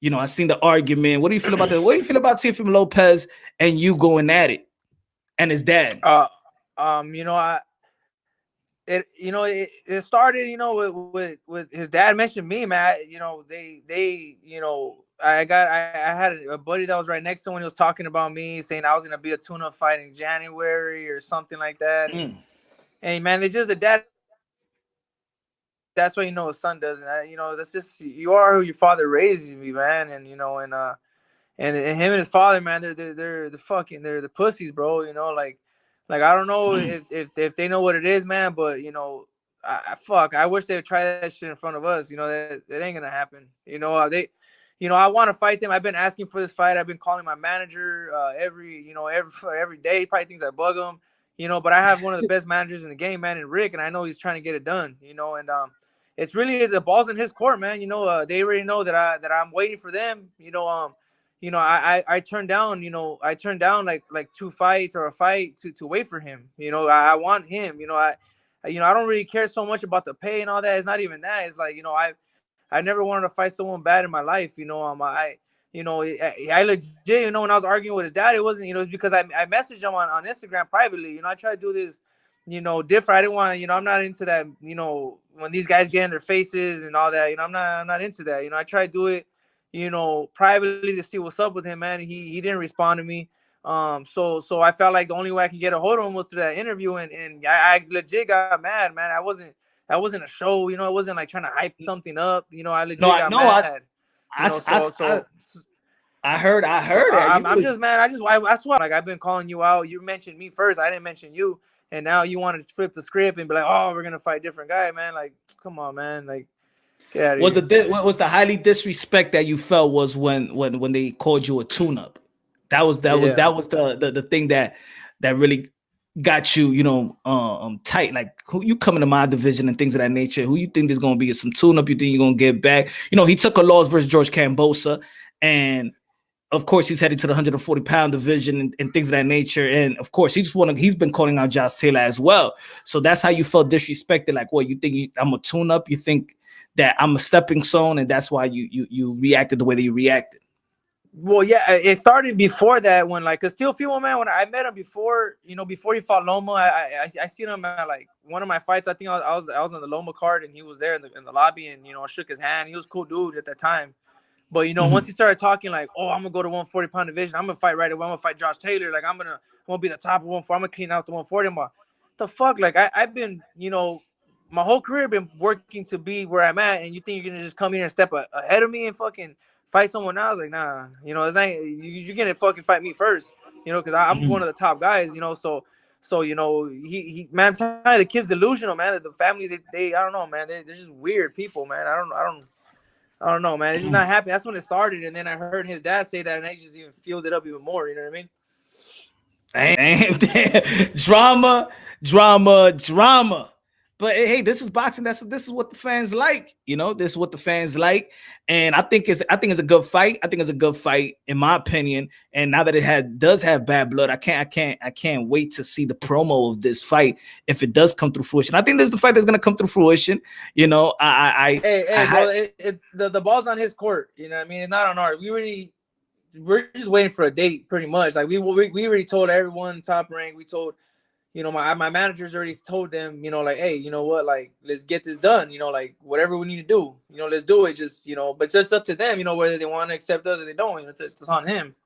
You know, I seen the argument. What do you feel about that? What do you feel about Teofimo Lopez and you going at it and his dad? You know, it started, you know, with his dad mentioned me, man. You know, you know, I had a buddy that was right next to him when he was talking about me, saying I was gonna be a tune-up fight in January or something like that. And man, they just the dad. That's what you know his son does, and you know that's just you are who your father raised you, man. And you know, and him and his father, man, they're the fucking they're the pussies, bro. You know, like I don't know if they know what it is, man, but you know, I wish they would try that shit in front of us. You know, that ain't gonna happen. You know, you know, I want to fight them. I've been asking for this fight. I've been calling my manager every day. He probably thinks I bug him. You know, but I have one of the best managers in the game, man, and Rick, and I know he's trying to get it done. You know, and it's really the ball's in his court, man. You know, they already know that I'm waiting for them. You know, I turned down, I turned down like 2 fights or a fight to wait for him. You know, I want him. I don't really care so much about the pay and all that. It's not even that. It's like, I never wanted to fight someone bad in my life. I legit, when I was arguing with his dad, it wasn't, it's because I messaged him on Instagram privately. I try to do this, different. I didn't want to, I'm not into that, when these guys get in their faces and all that, I'm not into that. I try to do it, privately to see what's up with him, man. He didn't respond to me. So I felt like the only way I could get a hold of him was through that interview, and I legit got mad, man. I wasn't a show, it wasn't like trying to hype something up, I legit got mad. I heard it. I'm just, man, I swear, like, I've been calling you out. You mentioned me first. I didn't mention you, and now you want to flip the script and be like, oh, we're gonna fight a different guy, man. Like, come on, man. Like, what was the highly disrespect that you felt was when they called you a tune-up? That was the thing that really got you, tight. Like, who you coming to my division and things of that nature? Who you think there's gonna be some tune-up? You think you're gonna get back? He took a loss versus George Kambosos, and of course he's headed to the 140-pound division and things of that nature. And of course he's been calling out Josh Taylor as well. So that's how you felt disrespected. Like, what, you think I'm a tune-up? You think that I'm a stepping stone, and that's why you reacted the way that you reacted? Well, yeah, it started before that, when, like, because Teofimo, man, when I met him before, before he fought Loma, I seen him at like one of my fights. I think I was on the Loma card, and he was there in the lobby, and I shook his hand. He was a cool dude at that time. But once he started talking like, oh, I'm gonna go to 140-pound division, I'm gonna fight right away, I'm gonna fight Josh Taylor, like I'm gonna be the top of 140, I'm gonna clean out the 140. I'm like, the fuck, like I've been, my whole career been working to be where I'm at, and you think you're gonna just come here and step ahead of me and fucking fight someone else? Like, nah, it's not, you're gonna fucking fight me first, because I'm one of the top guys, so he man, I'm telling you, the kid's delusional, man. The family, they I don't know, man, they're just weird people, man. I don't know, man. It's just not happy. That's when it started, and then I heard his dad say that, and I just even fueled it up even more. You know what I mean? Drama. But hey, this is boxing. This is what the fans like. This is what the fans like, and I think it's a good fight. I think it's a good fight, in my opinion. And now that it does have bad blood, I can't wait to see the promo of this fight if it does come through fruition. I think this is the fight that's gonna come through fruition. Bro, the ball's on his court. You know what I mean? It's not on ours. We're just waiting for a date, pretty much. Like we already told everyone Top Rank. We told. My managers already told them, like, hey, you know what, like, let's get this done, like, whatever we need to do, let's do it. Just, but it's just up to them, whether they want to accept us or they don't. It's on him.